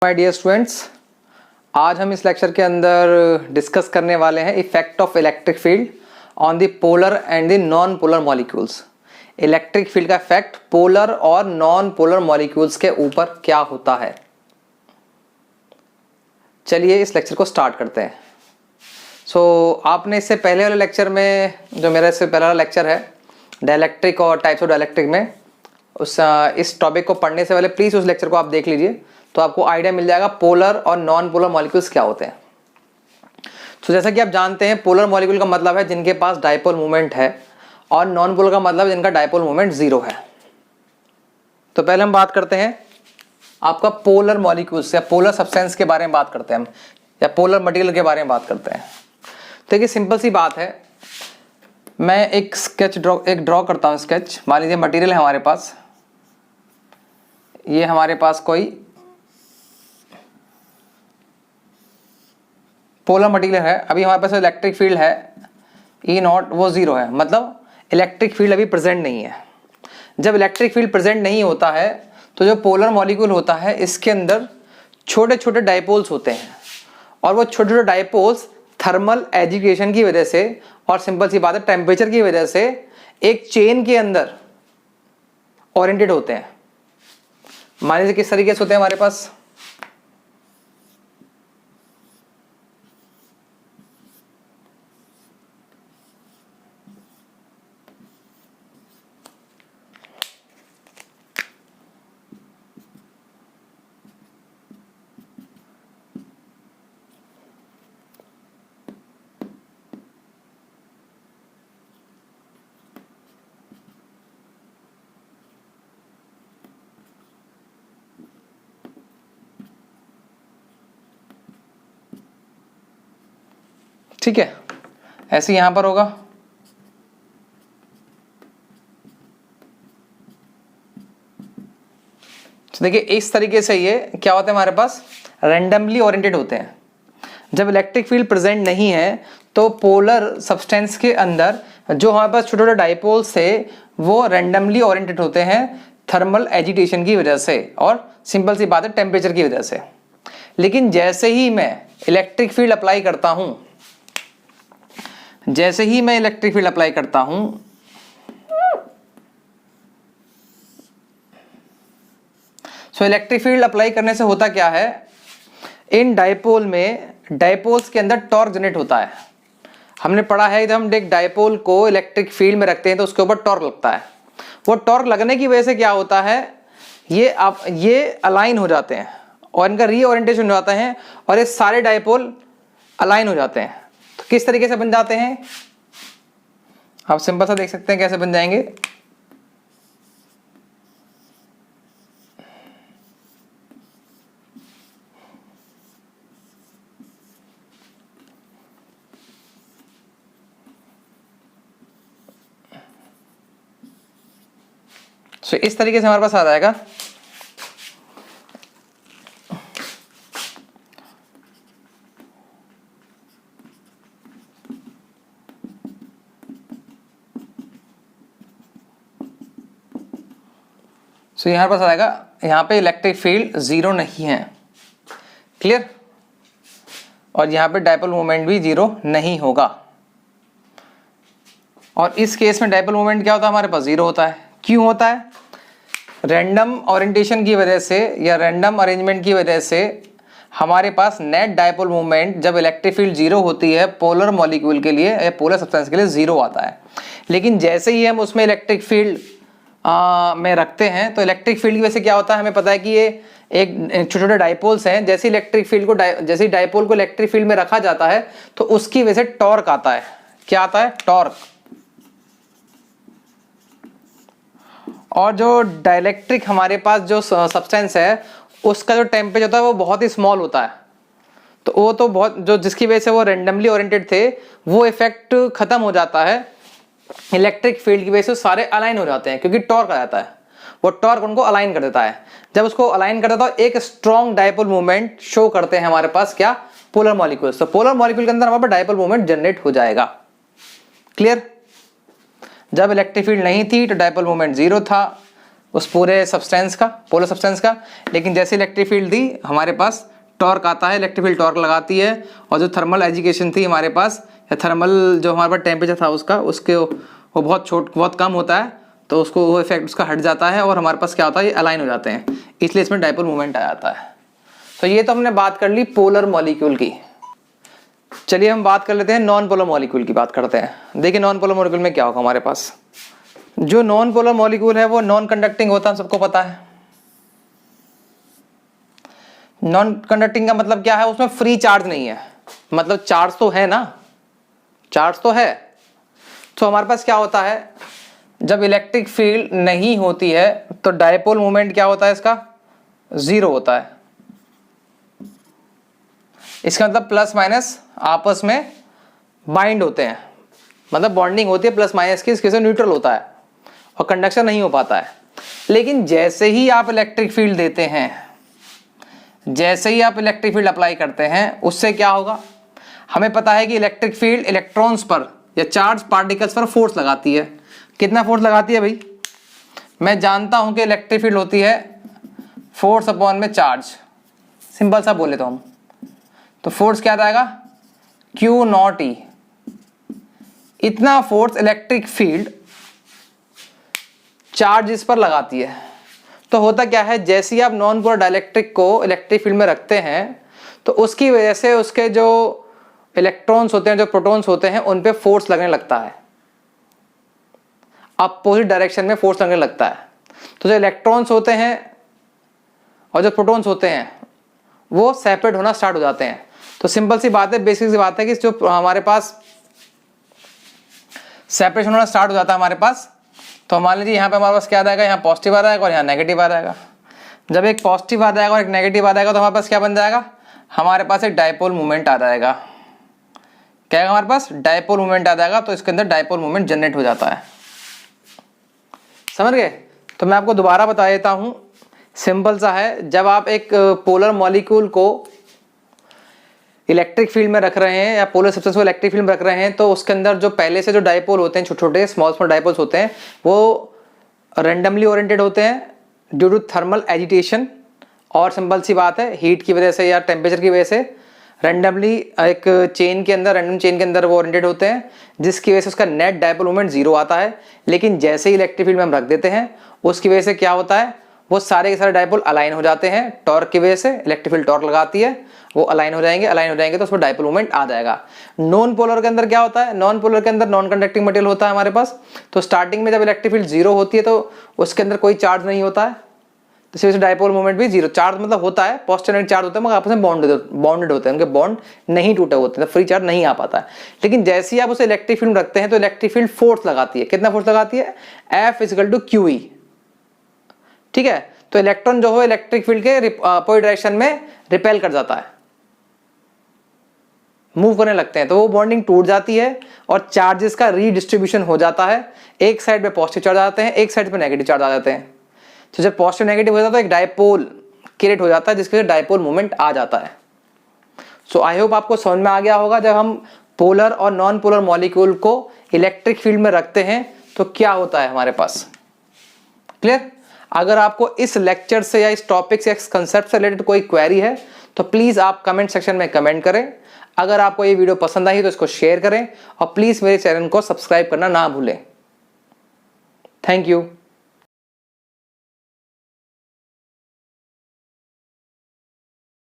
My dear students, आज हम इस लेक्चर के अंदर डिस्कस करने वाले हैं effect of electric field on the polar and the non polar molecules. Electric field का इफेक्ट पोलर और नॉन पोलर मॉलिक्यूल्स के ऊपर क्या होता है। चलिए इस लेक्चर को स्टार्ट करते हैं। आपने इससे पहले वाले लेक्चर में, जो मेरा इससे पहला लेक्चर है डाइलेक्ट्रिक और टाइप्स ऑफ डाइलेक्ट्रिक में, इस टॉपिक को पढ़ने से पहले प्लीज़ उस लेक्चर को आप देख लीजिए, तो आपको आइडिया मिल जाएगा पोलर और नॉन पोलर मॉलिक्यूल्स क्या होते हैं। तो जैसा कि आप जानते हैं, पोलर मॉलिक्यूल का मतलब है जिनके पास डाइपोल मोमेंट है, और नॉन पोलर का मतलब जिनका डाइपोल मोमेंट जीरो है। तो पहले हम बात करते हैं आपका पोलर मॉलिक्यूल्स या पोलर सब्सटेंस के बारे में बात करते हैं हम, या पोलर मटेरियल के बारे में बात करते हैं। तो देखिए सिंपल सी बात है, मैं एक स्केच ड्रॉ करता हूँ। स्केच, मान लीजिए मटेरियल है हमारे पास, ये हमारे पास कोई पोलर मटेरियल है। अभी हमारे पास इलेक्ट्रिक फील्ड है E नॉट, वो जीरो है, मतलब इलेक्ट्रिक फील्ड अभी प्रेजेंट नहीं है। जब इलेक्ट्रिक फील्ड प्रेजेंट नहीं होता है तो जो पोलर मॉलिक्यूल होता है इसके अंदर छोटे छोटे डाइपोल्स होते हैं, और वो छोटे छोटे डाइपोल्स थर्मल एजिटेशन की वजह से और सिंपल सी बात है टेम्परेचर की वजह से एक चेन के अंदर ओरिएंटेड होते हैं। मान लीजिए किस तरीके से होते हैं हमारे पास, ठीक है, ऐसे यहां पर होगा। तो देखिए इस तरीके से ये क्या होता है, हमारे पास रैंडमली ओरिएंटेड होते हैं। जब इलेक्ट्रिक फील्ड प्रेजेंट नहीं है तो पोलर सब्सटेंस के अंदर जो हमारे पास छोटे छोटे डाइपोल्स थे वो रैंडमली ओरिएंटेड होते हैं थर्मल एजिटेशन की वजह से, और सिंपल सी बात है टेम्परेचर की वजह से। लेकिन जैसे ही मैं इलेक्ट्रिक फील्ड अप्लाई करता हूं, इलेक्ट्रिक फील्ड अप्लाई करने से होता क्या है, इन डाइपोल में, डाइपोल्स के अंदर टॉर्क जनरेट होता है। हमने पढ़ा है जब हम एक डाइपोल को इलेक्ट्रिक फील्ड में रखते हैं तो उसके ऊपर टॉर्क लगता है। वो टॉर्क लगने की वजह से क्या होता है, ये अलाइन हो जाते हैं और इनका रीओरिएंटेशन हो जाता है, और ये सारे डाइपोल अलाइन हो जाते हैं। तो किस तरीके से बन जाते हैं, आप सिंपल सा देख सकते हैं कैसे बन जाएंगे। इस तरीके से हमारे पास आ जाएगा। यहां पास आएगा, यहां पे इलेक्ट्रिक फील्ड जीरो नहीं है, क्लियर, और यहां पे डाइपोल मोमेंट भी जीरो नहीं होगा। और इस केस में डाइपोल मोमेंट क्या होता है, हमारे पास जीरो होता है। क्यों होता है, रैंडम ओरिएंटेशन की वजह से या रैंडम अरेंजमेंट की वजह से हमारे पास नेट डाइपोल मोमेंट जब इलेक्ट्रिक फील्ड जीरो होती है पोलर मॉलिक्यूल के लिए या पोलर सब्सटेंस के लिए जीरो आता है। लेकिन जैसे ही हम उसमें इलेक्ट्रिक फील्ड में रखते हैं तो इलेक्ट्रिक फील्ड की वजह से क्या होता है, हमें पता है कि ये एक छोटे छोटे डाइपोल्स हैं। जैसे इलेक्ट्रिक फील्ड को जैसे डाइपोल को इलेक्ट्रिक फील्ड में रखा जाता है तो उसकी वजह से टॉर्क आता है। क्या आता है, टॉर्क। और जो डाइलेक्ट्रिक हमारे पास जो सब्सटेंस है उसका जो टेम्परेचर होता है वो बहुत ही स्मॉल होता है, तो वो तो बहुत, जो जिसकी वजह से वो रैंडमली ओरिएंटेड थे, वो इफेक्ट खत्म हो जाता है। इलेक्ट्रिक फील्ड की वजह से सारे अलाइन हो जाते हैं क्योंकि टॉर्क आ जाता है, वो टॉर्क उनको अलाइन कर देता है। जब उसको अलाइन कर देता है तो एक स्ट्रॉन्ग डाइपोल मूवमेंट शो करते हैं हमारे पास क्या, पोलर मॉलिक्यूल्स। तो पोलर मॉलिक्यूल के अंदर हमारे पास डाइपोल मूवमेंट जनरेट हो जाएगा, क्लियर। जब इलेक्ट्रिक फील्ड नहीं थी तो डाइपोल मोमेंट जीरो था, उस पूरे सब्सटेंस का, पोलर सब्सटेंस का। लेकिन जैसे इलेक्ट्रिक फील्ड दी हमारे पास टॉर्क आता है, इलेक्ट्रिक फील्ड टॉर्क लगाती है, और जो थर्मल एजिटेशन थी हमारे पास, या थर्मल जो हमारे पास टेम्परेचर था उसका, उसके वो बहुत कम होता है, तो उसको वो इफेक्ट उसका हट जाता है और हमारे पास क्या होता है, ये अलाइन हो जाते हैं, इसलिए इसमें डाइपोल मोमेंट आ जाता है। तो ये तो हमने बात कर ली पोलर मॉलिक्यूल की। चलिए हम बात कर लेते हैं नॉन पोलर मॉलिक्यूल की, बात करते हैं। देखिए नॉन पोलर मॉलिक्यूल में क्या होगा हमारे पास। जो नॉन पोलर मॉलिक्यूल है वो नॉन कंडक्टिंग होता है, सबको पता है। नॉन कंडक्टिंग का मतलब क्या है, उसमें फ्री चार्ज नहीं है, मतलब चार्ज तो है ना, चार्ज तो है। तो हमारे पास क्या होता है, जब इलेक्ट्रिक फील्ड नहीं होती है तो डायपोल मोमेंट क्या होता है, इसका 0 होता है। इसका मतलब प्लस माइनस आपस में बाइंड होते हैं, मतलब बॉन्डिंग होती है प्लस माइनस की, इसके से न्यूट्रल होता है और कंडक्शन नहीं हो पाता है। लेकिन जैसे ही आप इलेक्ट्रिक फील्ड देते हैं, जैसे ही आप इलेक्ट्रिक फील्ड अप्लाई करते हैं, उससे क्या होगा, हमें पता है कि इलेक्ट्रिक फील्ड इलेक्ट्रॉन्स पर या चार्ज पार्टिकल्स पर फोर्स लगाती है। कितना फोर्स लगाती है भाई, मैं जानता हूं कि इलेक्ट्रिक फील्ड होती है फोर्स अपॉन में चार्ज, सिंपल सा बोले तो हम, तो फोर्स क्या आएगा, Q0E। इतना फोर्स इलेक्ट्रिक फील्ड चार्ज इस पर लगाती है। तो होता क्या है, जैसे ही आप नॉन पोलर डाइलेक्ट्रिक को इलेक्ट्रिक फील्ड में रखते हैं तो उसकी वजह से उसके जो इलेक्ट्रॉन्स होते हैं, जो प्रोटॉन्स होते हैं, उन पे फोर्स लगने लगता है, अपोजिट डायरेक्शन में फोर्स लगने लगता है। तो जो इलेक्ट्रॉन्स होते हैं और जो प्रोटॉन्स होते हैं वो सेपरेट होना स्टार्ट हो जाते हैं। तो सिंपल सी बात है, बेसिक सी बात है कि जो हमारे पास सेपरेशन होना स्टार्ट हो जाता है हमारे पास, तो मान लीजिए यहाँ पे हमारे पास क्या आ जाएगा, यहाँ पॉजिटिव आ जाएगा और यहाँ नेगेटिव आ जाएगा। जब एक पॉजिटिव आ जाएगा और एक नेगेटिव आ जाएगा तो हमारे पास क्या बन जाएगा, हमारे पास एक डायपोल मूवमेंट आ जाएगा। क्या है हमारे पास, डायपोल मूवमेंट आ जाएगा। तो इसके अंदर डायपोल मूवमेंट जनरेट हो जाता है, समझ गए। तो मैं आपको दोबारा बता देता हूँ, सिंपल सा है। जब आप एक पोलर मॉलिक्यूल को इलेक्ट्रिक फील्ड में रख रहे हैं या पोलर सब्सटेंस को इलेक्ट्रिक फील्ड में रख रहे हैं, तो उसके अंदर जो पहले से जो डायपोल होते हैं, छोटे छोटे स्मॉल डायपोल्स होते हैं, वो रेंडमली ओरिएंटेड होते हैं ड्यू टू थर्मल एजिटेशन। और सिंपल सी बात है, हीट की वजह से या टेम्परेचर की वजह से रेंडमली एक चेन के अंदर, रैंडम चेन के अंदर वो ओरिएंटेड होते हैं, जिसकी वजह से उसका नेट डायपोल मोमेंट 0 आता है। लेकिन जैसे ही इलेक्ट्रिक फील्ड में हम रख देते हैं, उसकी वजह से क्या होता है, वो सारे के सारे डायपोल अलाइन हो जाते हैं। टॉर्क की वजह से इलेक्ट्रिक फील्ड टॉर्क लगाती है, वो अलाइन हो जाएंगे तो उसमें डायपोल मोमेंट आ जाएगा। नॉन पोलर के अंदर क्या होता है, नॉन पोलर के अंदर नॉन कंडक्टिंग मटेरियल होता है हमारे पास। तो स्टार्टिंग में जब इलेक्ट्रिक फील्ड 0 होती है तो उसके अंदर कोई चार्ज नहीं होता है, तो इस वजह से डायपोल मोमेंट भी 0। चार्ज मतलब होता है, पॉजिटिव नेगेटिव चार्ज होता है, मगर आपस में बॉन्डेड होते हैं, उनके बॉन्ड नहीं टूटे होते हैं, फ्री चार्ज नहीं आ पाता है। लेकिन जैसे ही आप उसे इलेक्ट्रिक फील्ड रखते हैं तो इलेक्ट्रिक फील्ड फोर्स लगाती है। कितना फोर्स लगाती है, F = QE, ठीक है। तो इलेक्ट्रॉन जो हो इलेक्ट्रिक फील्ड के अपोजिट डायरेक्शन में रिपेल कर जाता है, मूव करने लगते हैं, तो वो बॉन्डिंग टूट जाती है और चार्जेस का रीडिस्ट्रीब्यूशन हो जाता है। एक साइड पे पॉजिटिव चार्ज आ जाते हैं, एक साइड पे नेगेटिव चार्ज आ जाते हैं। तो जब पॉजिटिव नेगेटिव हो जाता है तो एक डायपोल क्रिएट हो जाता है, जिसके डायपोल मोमेंट आ जाता है। सो आई होप आपको समझ में आ गया होगा, जब हम पोलर और नॉन पोलर मॉलिक्यूल को इलेक्ट्रिक फील्ड में रखते हैं तो क्या होता है हमारे पास। क्लियर। अगर आपको इस लेक्चर से या इस टॉपिक से, इस कंसेप्ट से रिलेटेड कोई क्वेरी है तो प्लीज आप कमेंट सेक्शन में कमेंट करें। अगर आपको ये वीडियो पसंद आई तो इसको शेयर करें और प्लीज मेरे चैनल को सब्सक्राइब करना ना भूलें। Thank you.